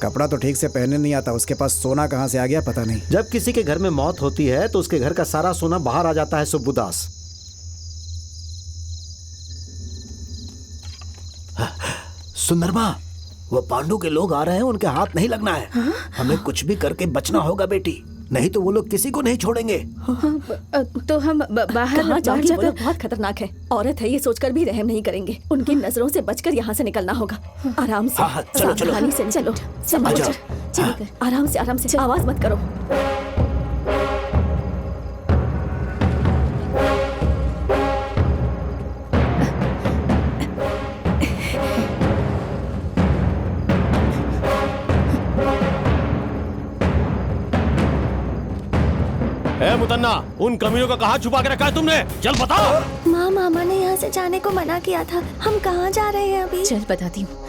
कपड़ा तो ठीक से पहनने नहीं आता, उसके पास सोना कहाँ से आ गया पता नहीं। जब किसी के घर में मौत होती है तो उसके घर का सारा सोना बाहर आ जाता है सुब्बुदास। सुंदरमा, वो पांडु के लोग आ रहे हैं, उनके हाथ नहीं लगना है। हमें कुछ भी करके बचना होगा बेटी, नहीं तो वो लोग किसी को नहीं छोड़ेंगे। तो हम बाहर जाकर जाकर बहुत खतरनाक है। औरत है, ये सोचकर भी रहम नहीं करेंगे। उनकी नजरों से बचकर यहाँ से निकलना होगा। आराम से, हाँ, चलो, चलो। सावधानी से चलो। आजाओ। आराम से आवाज मत करो। मुतन्ना, उन कमीनों को कहाँ छुपा के रखा है तुमने? चल बताओ। माँ, मामा ने यहाँ से जाने को मना किया था। हम कहाँ जा रहे हैं अभी? चल बताती हूँ।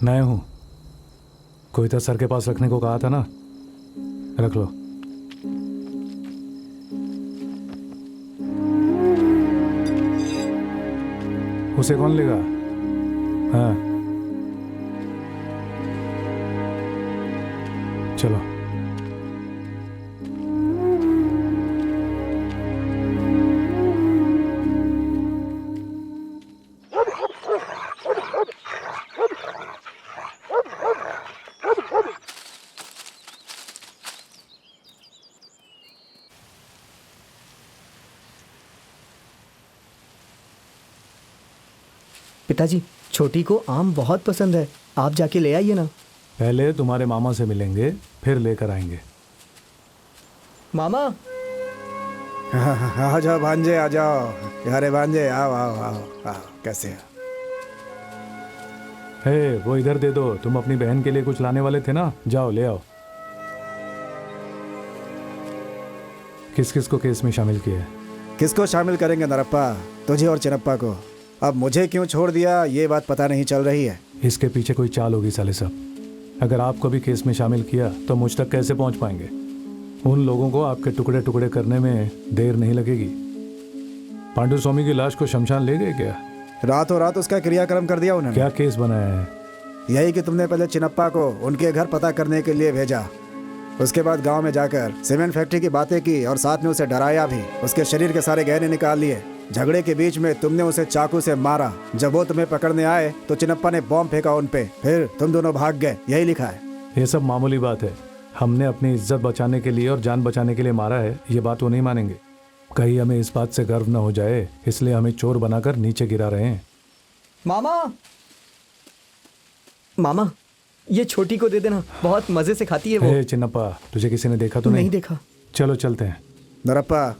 मैं हूं। कोई तो सर के पास रखने को कहा था ना, रख लो। उसे कौन लेगा? हाँ, चलो। पिताजी, छोटी को आम बहुत पसंद है, आप जाके ले आइए ना। पहले तुम्हारे मामा से मिलेंगे, फिर लेकर आएंगे। मामा। आ जाओ भांजे, आ जाओ। यारे भांजे, आओ आओ आओ आओ। कैसे है? हे, वो इधर दे दो। तुम अपनी बहन के लिए कुछ लाने वाले थे ना, जाओ ले आओ। किस किस को केस में शामिल किया है? किसको शामिल करेंगे नरप्पा? तुझे और चिनप्पा को। अब मुझे क्यों छोड़ दिया ये बात पता नहीं चल रही है। इसके पीछे कोई चाल होगी साले साहब। अगर आपको भी केस में शामिल किया तो मुझ तक कैसे पहुंच पाएंगे? उन लोगों को आपके टुकड़े टुकड़े करने में देर नहीं लगेगी। पांडु स्वामी की लाश को शमशान ले गए क्या? रातों रात उसका क्रियाक्रम कर दिया उन्होंने। क्या केस बनाया है? यही कि तुमने पहले चिनप्पा को उनके घर पता करने के लिए भेजा, उसके बाद गांव में जाकर सीमेंट फैक्ट्री की बातें की और साथ में उसे डराया भी। उसके शरीर के सारे गहने निकाल लिए। झगड़े के बीच में तुमने उसे चाकू से मारा। जब वो तुम्हें पकड़ने आए तो चिनप्पा ने बॉम्ब फेंका उन पे, फिर तुम दोनों भाग गए। यही लिखा है। ये सब मामूली बात है। हमने अपनी इज्जत बचाने के लिए और जान बचाने के लिए मारा है, ये बात वो नहीं मानेंगे। कहीं हमें इस बात से गर्व न हो जाए, इसलिए हमें चोर बनाकर नीचे गिरा रहे हैं। मामा, मामा, ये छोटी को दे देना, बहुत मजे से खाती है वो। चिन्नप्पा, तुझे किसी ने देखा तो नहीं देखा। चलो चलते हैं। नरप्पा,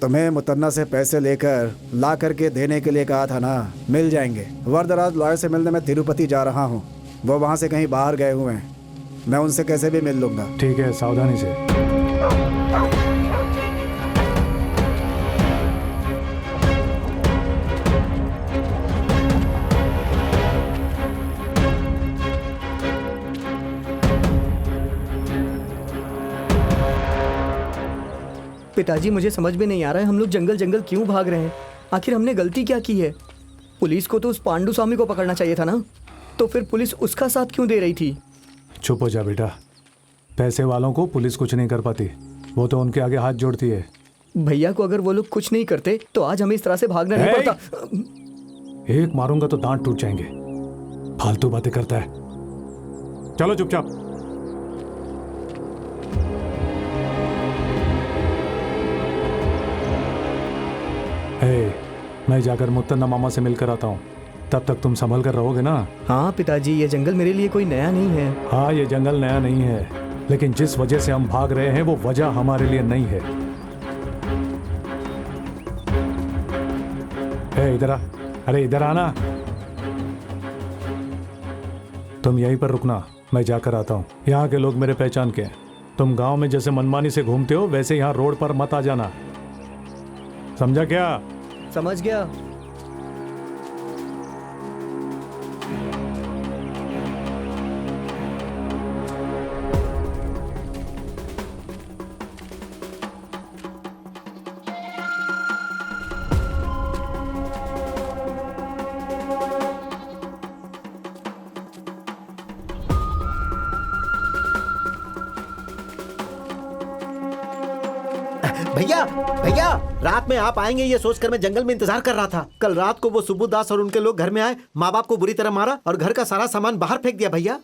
तुम्हें मुतन्ना से पैसे लेकर ला करके देने के लिए कहा था ना, मिल जाएंगे। वरदराज लॉयर से मिलने मैं तिरुपति जा रहा हूँ, वो वहाँ से कहीं बाहर गए हुए हैं। मैं उनसे कैसे भी मिल लूँगा। ठीक है, सावधानी से। पिताजी, मुझे समझ में नहीं आ रहा है, हम लोग जंगल जंगल क्यों भाग रहे हैं? आखिर हमने गलती क्या की है? पुलिस को तो उस पांडु स्वामी को पकड़ना चाहिए था ना, तो फिर पुलिस उसका साथ क्यों दे रही थी? चुप हो जा बेटा। पैसे वालों को पुलिस कुछ नहीं कर पाती, वो तो उनके आगे हाथ जोड़ती है। भैया को अगर वो लोग कुछ नहीं करते तो आज हमें इस तरह से भागना नहीं पड़ता। एक मारूंगा तो दांत टूट जाएंगे। फालतू बातें करता है। चलो चुपचाप। मैं जाकर मुत्तन्ना मामा से मिलकर आता हूँ, तब तक तुम संभल कर रहोगे ना? हाँ पिताजी, ये जंगल मेरे लिए कोई नया नहीं है। हाँ, ये जंगल नया नहीं है, लेकिन जिस वजह से हम भाग रहे हैं वो वजह हमारे लिए नहीं है। इधर आ। अरे इधर आना। तुम यहीं पर रुकना, मैं जाकर आता हूँ। यहाँ के लोग मेरे पहचान के हैं, तुम गांव में जैसे मनमानी से घूमते हो वैसे यहाँ रोड पर मत आ जाना, समझा क्या? समझ गया। भैया भैया, रात में आप आएंगे ये सोचकर मैं जंगल में इंतजार कर रहा था। कल रात को वो सुब्बू दास और उनके लोग घर में आए, माँ बाप को बुरी तरह मारा और घर का सारा सामान बाहर फेंक दिया भैया।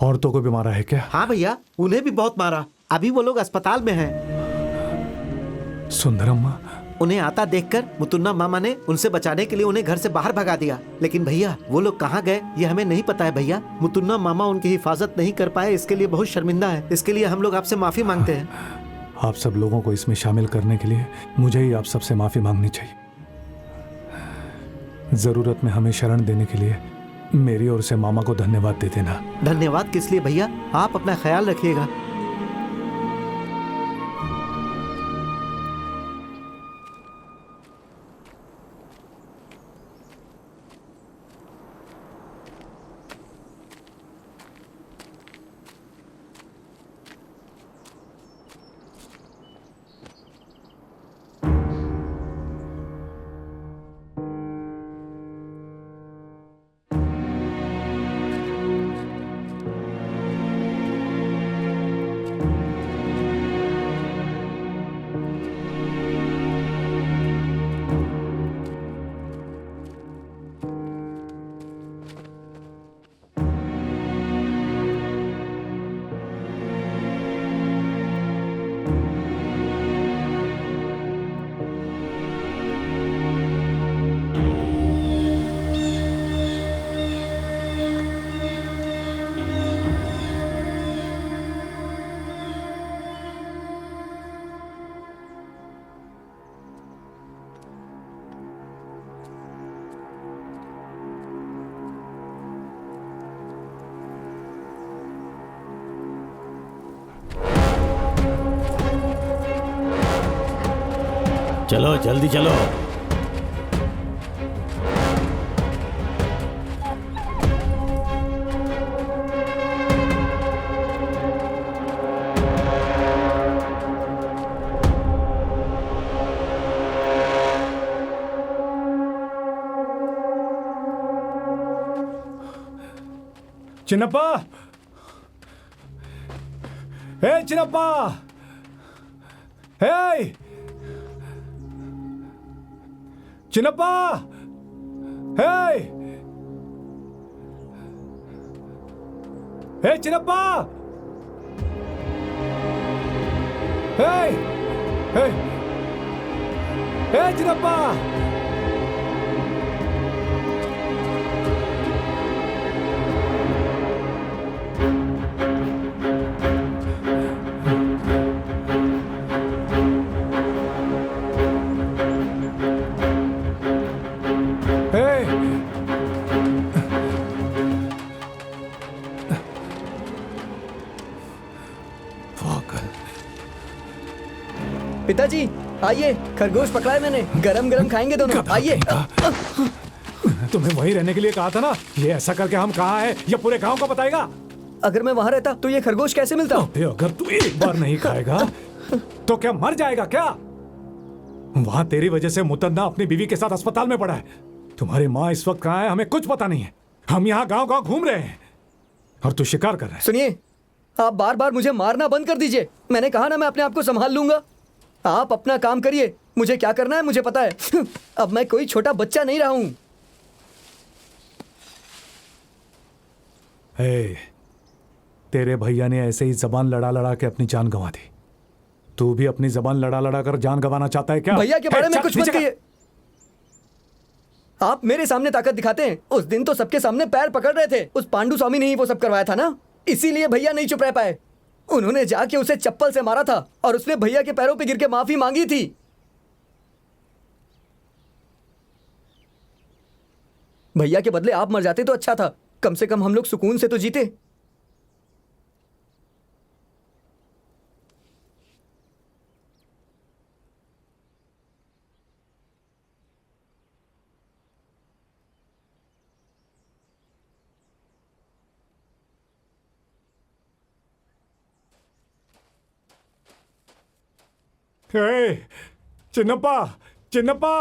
औरतों को भी मारा है क्या? हाँ भैया, उन्हें भी बहुत मारा। अभी वो लोग अस्पताल में हैं। सुंदरम्मा, उन्हें आता देखकर मुतुन्ना मामा ने उनसे बचाने के लिए उन्हें घर से बाहर भगा दिया। लेकिन भैया वो लोग कहाँ गए ये हमें नहीं पता है भैया। मुतुन्ना मामा उनकी हिफाजत नहीं कर पाए, इसके लिए बहुत शर्मिंदा है। इसके लिए हम लोग आपसे माफी मांगते हैं। आप सब लोगों को इसमें शामिल करने के लिए मुझे ही आप सबसे माफी मांगनी चाहिए। जरूरत में हमें शरण देने के लिए मेरी ओर से मामा को धन्यवाद दे देना। धन्यवाद किस लिए भैया, आप अपना ख्याल रखिएगा। चलो जल्दी चलो। चिन्नप्पा, हे चिन्नप्पा, हे चिन्नप्पा, हे हे चिन्नप्पा, हे हे हे चिन्नप्पा, पिताजी आइए, खरगोश पकड़ा है मैंने, गरम गरम खाएंगे दोनों, आइए। तुम्हें वहीं रहने के लिए कहा था ना। ये ऐसा करके हम कहाँ हैं ये पूरे गांव को बताएगा। अगर मैं वहां रहता तो ये खरगोश कैसे मिलता? अगर तू एक बार नहीं खाएगा तो क्या मर जाएगा क्या? वहां तेरी वजह से मुतन्ना अपनी बीवी के साथ अस्पताल में पड़ा है। तुम्हारी माँ इस वक्त कहाँ है हमें कुछ पता नहीं है। हम यहाँ गांव गांव घूम रहे हैं और तू शिकार कर रहा है। सुनिए, आप बार बार मुझे मारना बंद कर दीजिए। मैंने कहा ना मैं अपने आप को संभाल लूंगा। आप अपना काम करिए, मुझे क्या करना है मुझे पता है। अब मैं कोई छोटा बच्चा नहीं रहा हूं। तेरे भैया ने ऐसे ही जबान लड़ा लड़ा के अपनी जान गंवा दी। तू भी अपनी जबान लड़ा लड़ा कर जान गंवाना चाहता है क्या? भैया के बारे में कुछ मत कहिए। आप मेरे सामने ताकत दिखाते हैं। उस दिन तो सबके सामने पैर पकड़ रहे थे। उस पांडु स्वामी ने ही वो सब करवाया था ना, इसीलिए भैया नहीं चुप रह पाए। उन्होंने जाके उसे चप्पल से मारा था और उसने भैया के पैरों पे गिर के माफी मांगी थी। भैया के बदले आप मर जाते तो अच्छा था। कम से कम हम लोग सुकून से तो जीते। चिन्नप्पा चिन्नप्पा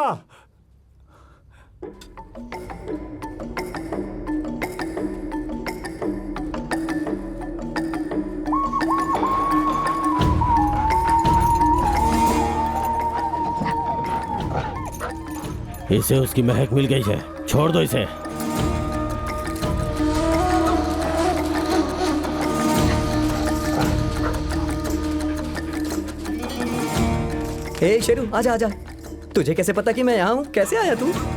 इसे उसकी महक मिल गई है, छोड़ दो इसे। हे शेरू, आजा आजा। तुझे कैसे पता कि मैं यहाँ हूँ? कैसे आया तू?